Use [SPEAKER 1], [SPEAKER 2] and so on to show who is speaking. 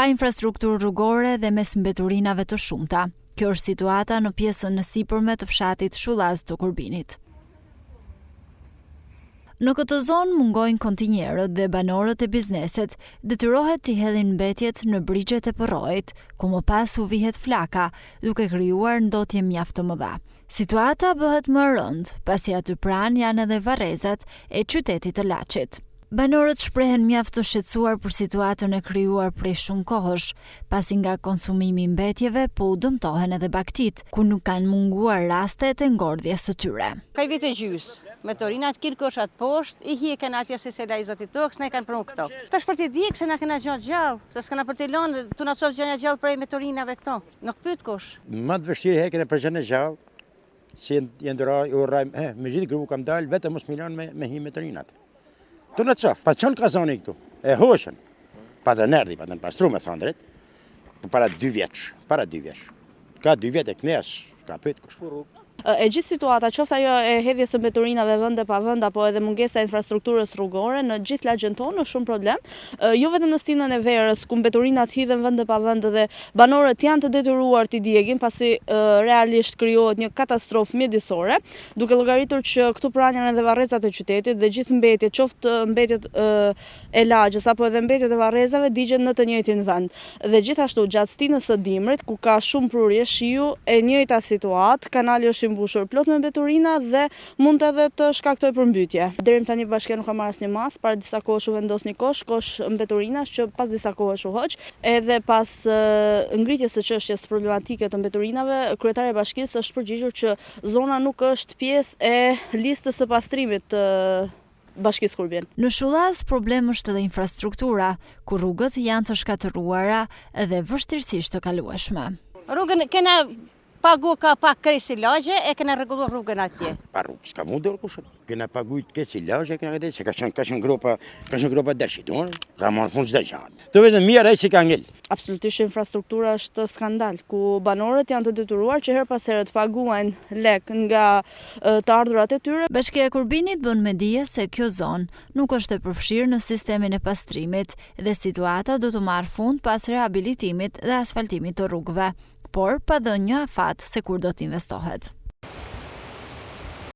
[SPEAKER 1] pa infrastrukturë rrugore dhe mes mbeturinave të shumta. Kjo është situata në pjesën në sipërme të fshatit Shullaz të Kurbinit. Në këtë zonë mungojnë kontinjerët dhe banorët e bizneset, detyrohet t'i hedhin mbetjet në brigjet e Përrojit, ku më pas u vihet flaka, duke krijuar ndotje mjaft të mëdha. Situata bëhet më e rëndë, pasi aty pranë janë edhe varrezat e qytetit të Laçit. Banorët shprehen mjaft të shqetësuar për situatën e krijuar prej shumë kohësh, pasi nga konsumimi i mbetjeve po u dëmtohen edhe baktit, ku nuk kanë munguar rastet e ngordhjes së tyre.
[SPEAKER 2] Ka vite gjys, motorinat kirkoshat poshtë, i hiqen atje se se laj zoti tokës, ne kanë prunë këto. Tash për t'i dikë se na kena gjatë gjallë, se s'kana për t'i lënë, tu na çon gjëra gjallë prej motorinave këto. Nuk pyet kush.
[SPEAKER 3] Më të vështirë hekën e përgjën e gjallë, si urrajmë, me gjithë grupu kam dalë, vetëm mos milon me hi motorinat. Tu në qof, pa qënë kazoni këtu, e hoshën, pa të nerdi, pa të në pastru me thëndrit, para 2 vjeç. Ka 2 vjetë e kënes, ka pëtë kush.
[SPEAKER 4] E gjithë situata, qoftë ajo e hedhjes së mbeturinave vende pa vend apo edhe mungesa e infrastrukturës rrugore në gjithë lagjen tonë është shumë problem. Jo vetëm në stinën e verës ku mbeturinat hidhen vende pa vend dhe banorët janë të detyruar t'i djegin pasi realisht krijohet një katastrofë mjedisore, duke llogaritur që këtu pranë janë edhe varrezat e qytetit dhe gjithë mbetjet, qoftë mbetjet e lagjës apo edhe mbetjet e varrezave digjen në të njëjtin vend. Dhe gjithashtu gjatë stinës së dimrit ku ka shumë prurje shiu, e njëjta situatë, kanali është mbushur plot me mbeturina dhe mund edhe të shkaktoj përmbytje. Deri tani bashkia nuk ka marrë asnjë mas, para disa kohësh u vendos një kosh mbeturinash që pas disa kohësh u hoq, edhe pas ngritjes së çështjes problematike të mbeturinave, kryetari i bashkisë është përgjigjur që zona nuk është pjesë e listës së pastrimit të Bashkisë Kurbin.
[SPEAKER 1] Në Shullaz problem është edhe infrastruktura, ku rrugët janë të shkatëruara dhe vështirësisht të kalueshme.
[SPEAKER 2] Rrugën kena pagu ka pak kresi lagje, e kena rregullu rrugën atje.
[SPEAKER 3] Pa rrugë, s'ka mundur kushën. Kena pagu kresi lagje, kena këtë, se ka qenë gropa dërshitur, ka marrë fund çdo gjatë. Të vetëm mirë ai që ka ngel.
[SPEAKER 4] Absolutisht infrastruktura është skandal, ku banorët janë të detyruar që her pas here të paguajnë lek nga të ardhurat e tyre.
[SPEAKER 1] Bashkia e Kurbinit bën me dije se kjo zonë nuk është e përfshirë në sistemin e pastrimit dhe situata do të marrë fund pas rehabilitimit dhe asfaltimit të rrugëve, por pa dhënë një afat se kur do t'investohet.